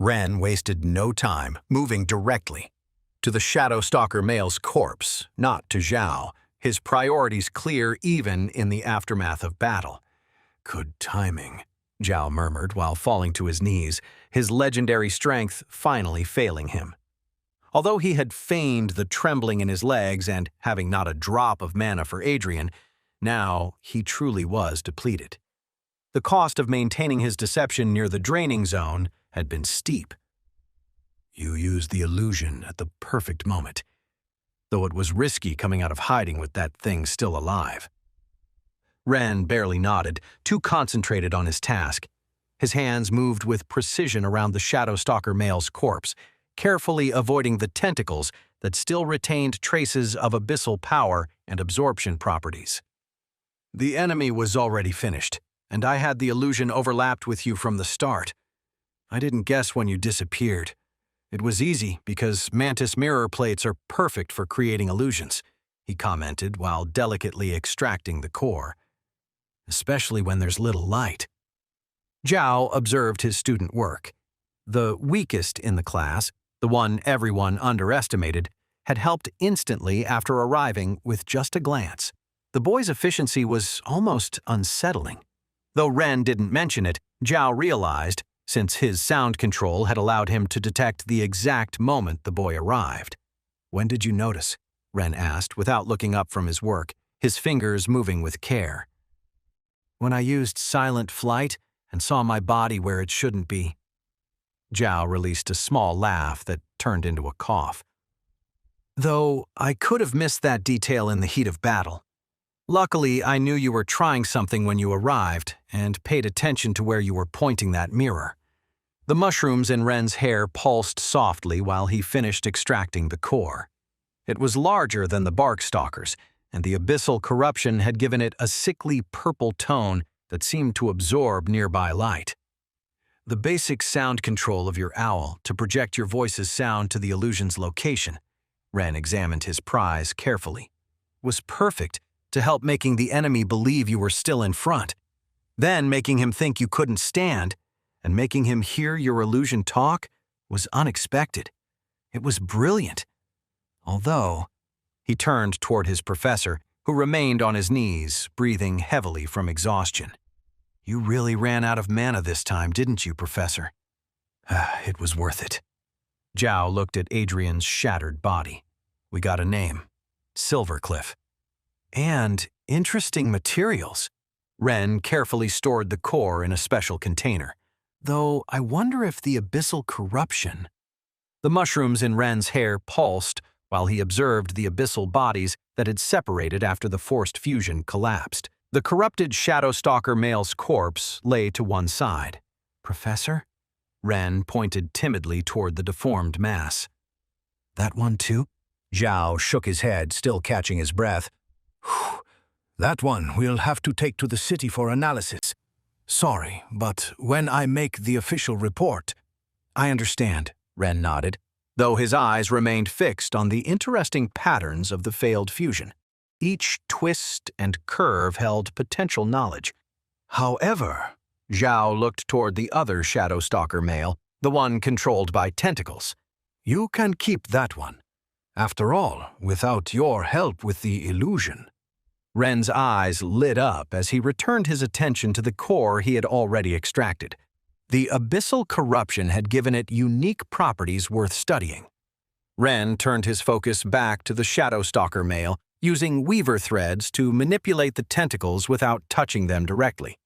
Ren wasted no time, moving directly to the Shadow Stalker male's corpse, not to Zhao, his priorities clear even in the aftermath of battle. Good timing, Zhao murmured while falling to his knees, his legendary strength finally failing him. Although he had feigned the trembling in his legs and having not a drop of mana for Adrian, now he truly was depleted. The cost of maintaining his deception near the draining zone had been steep. You used the illusion at the perfect moment, though it was risky coming out of hiding with that thing still alive. Ren barely nodded, too concentrated on his task. His hands moved with precision around the Shadow Stalker male's corpse, carefully avoiding the tentacles that still retained traces of abyssal power and absorption properties. The enemy was already finished, and I had the illusion overlapped with you from the start. I didn't guess when you disappeared. It was easy because mantis mirror plates are perfect for creating illusions, he commented while delicately extracting the core. Especially when there's little light. Zhao observed his student work. The weakest in the class, the one everyone underestimated, had helped instantly after arriving with just a glance. The boy's efficiency was almost unsettling. Though Ren didn't mention it, Zhao realized, since his sound control had allowed him to detect the exact moment the boy arrived. When did you notice? Ren asked without looking up from his work, his fingers moving with care. When I used silent flight and saw my body where it shouldn't be. Zhao released a small laugh that turned into a cough. Though I could have missed that detail in the heat of battle. Luckily, I knew you were trying something when you arrived and paid attention to where you were pointing that mirror. The mushrooms in Ren's hair pulsed softly while he finished extracting the core. It was larger than the bark stalkers, and the abyssal corruption had given it a sickly purple tone that seemed to absorb nearby light. The basic sound control of your owl to project your voice's sound to the illusion's location, Ren examined his prize carefully, was perfect to help making the enemy believe you were still in front, then making him think you couldn't stand, and making him hear your illusion talk was unexpected. It was brilliant. Although, he turned toward his professor, who remained on his knees, breathing heavily from exhaustion. You really ran out of mana this time, didn't you, Professor? It was worth it. Zhao looked at Adrian's shattered body. We got a name. Silvercliff. And interesting materials. Ren carefully stored the core in a special container. Though I wonder if the abyssal corruption... The mushrooms in Ren's hair pulsed while he observed the abyssal bodies that had separated after the forced fusion collapsed. The corrupted Shadow Stalker male's corpse lay to one side. Professor? Ren pointed timidly toward the deformed mass. That one too? Zhao shook his head, still catching his breath. That one we'll have to take to the city for analysis. Sorry, but when I make the official report... I understand, Ren nodded, though his eyes remained fixed on the interesting patterns of the failed fusion. Each twist and curve held potential knowledge. However, Zhao looked toward the other Shadow Stalker male, the one controlled by tentacles. You can keep that one. After all, without your help with the illusion... Ren's eyes lit up as he returned his attention to the core he had already extracted. The abyssal corruption had given it unique properties worth studying. Ren turned his focus back to the Shadow Stalker male, using weaver threads to manipulate the tentacles without touching them directly.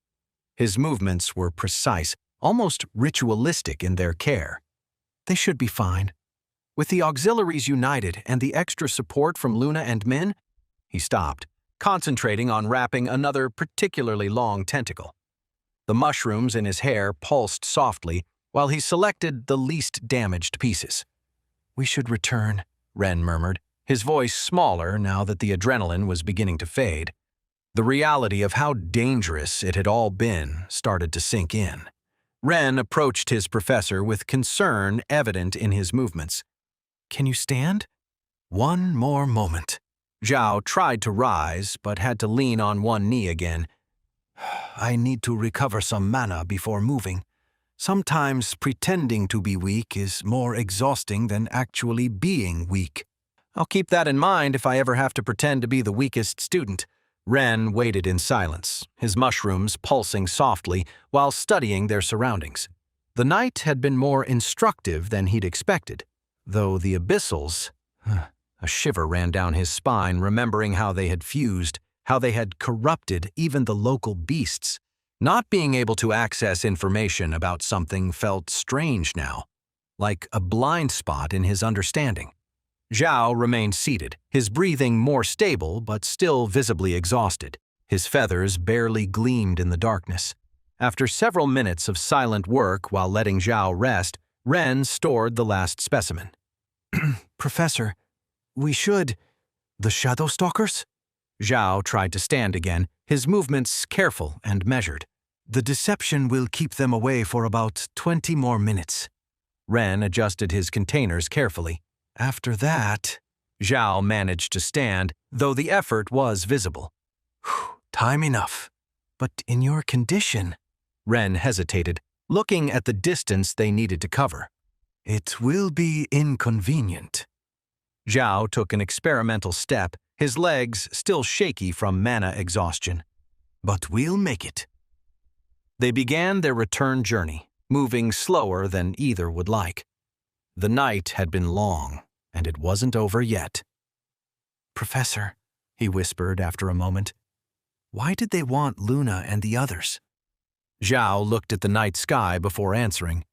His movements were precise, almost ritualistic in their care. They should be fine. With the auxiliaries united and the extra support from Luna and Min, he stopped, concentrating on wrapping another particularly long tentacle. The mushrooms in his hair pulsed softly while he selected the least damaged pieces. We should return, Ren murmured, his voice smaller now that the adrenaline was beginning to fade. The reality of how dangerous it had all been started to sink in. Ren approached his professor with concern evident in his movements. Can you stand? One more moment. Zhao tried to rise, but had to lean on one knee again. I need to recover some mana before moving. Sometimes pretending to be weak is more exhausting than actually being weak. I'll keep that in mind if I ever have to pretend to be the weakest student. Ren waited in silence, his mushrooms pulsing softly while studying their surroundings. The night had been more instructive than he'd expected, though the abyssals... A shiver ran down his spine, remembering how they had fused, how they had corrupted even the local beasts. Not being able to access information about something felt strange now, like a blind spot in his understanding. Zhao remained seated, his breathing more stable but still visibly exhausted. His feathers barely gleamed in the darkness. After several minutes of silent work while letting Zhao rest, Ren stored the last specimen. Professor, we should... The Shadow Stalkers? Zhao tried to stand again, his movements careful and measured. The deception will keep them away for about 20 more minutes. Ren adjusted his containers carefully. After that... Zhao managed to stand, though the effort was visible. Time enough. But in your condition... Ren hesitated, looking at the distance they needed to cover. It will be inconvenient. Zhao took an experimental step, his legs still shaky from mana exhaustion. But we'll make it. They began their return journey, moving slower than either would like. The night had been long, and it wasn't over yet. Professor, he whispered after a moment, why did they want Luna and the others? Zhao looked at the night sky before answering.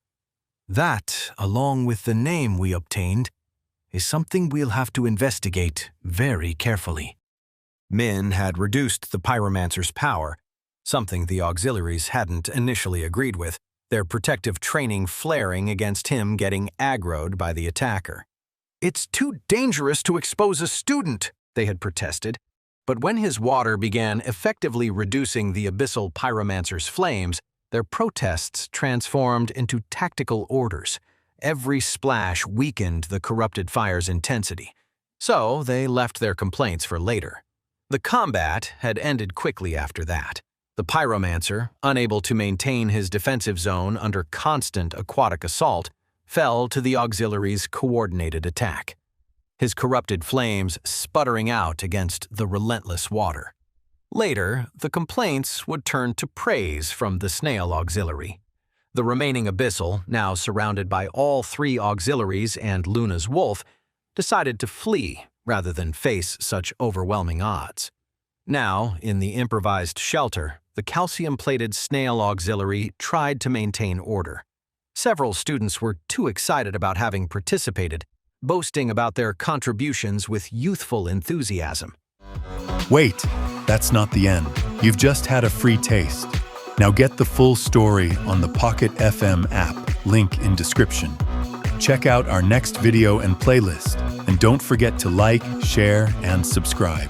That, along with the name we obtained, is something we'll have to investigate very carefully. Min had reduced the pyromancer's power, something the auxiliaries hadn't initially agreed with, their protective training flaring against him getting aggroed by the attacker. It's too dangerous to expose a student, they had protested, but when his water began effectively reducing the abyssal pyromancer's flames, their protests transformed into tactical orders. Every splash weakened the corrupted fire's intensity, so they left their complaints for later. The combat had ended quickly after that. The pyromancer, unable to maintain his defensive zone under constant aquatic assault, fell to the auxiliary's coordinated attack, his corrupted flames sputtering out against the relentless water. Later, the complaints would turn to praise from the snail auxiliary. The remaining abyssal, now surrounded by all three auxiliaries and Luna's wolf, decided to flee rather than face such overwhelming odds. Now, in the improvised shelter, the calcium-plated snail auxiliary tried to maintain order. Several students were too excited about having participated, boasting about their contributions with youthful enthusiasm. Wait, that's not the end. You've just had a free taste. Now get the full story on the Pocket FM app, link in description. Check out our next video and playlist, and don't forget to like, share, and subscribe.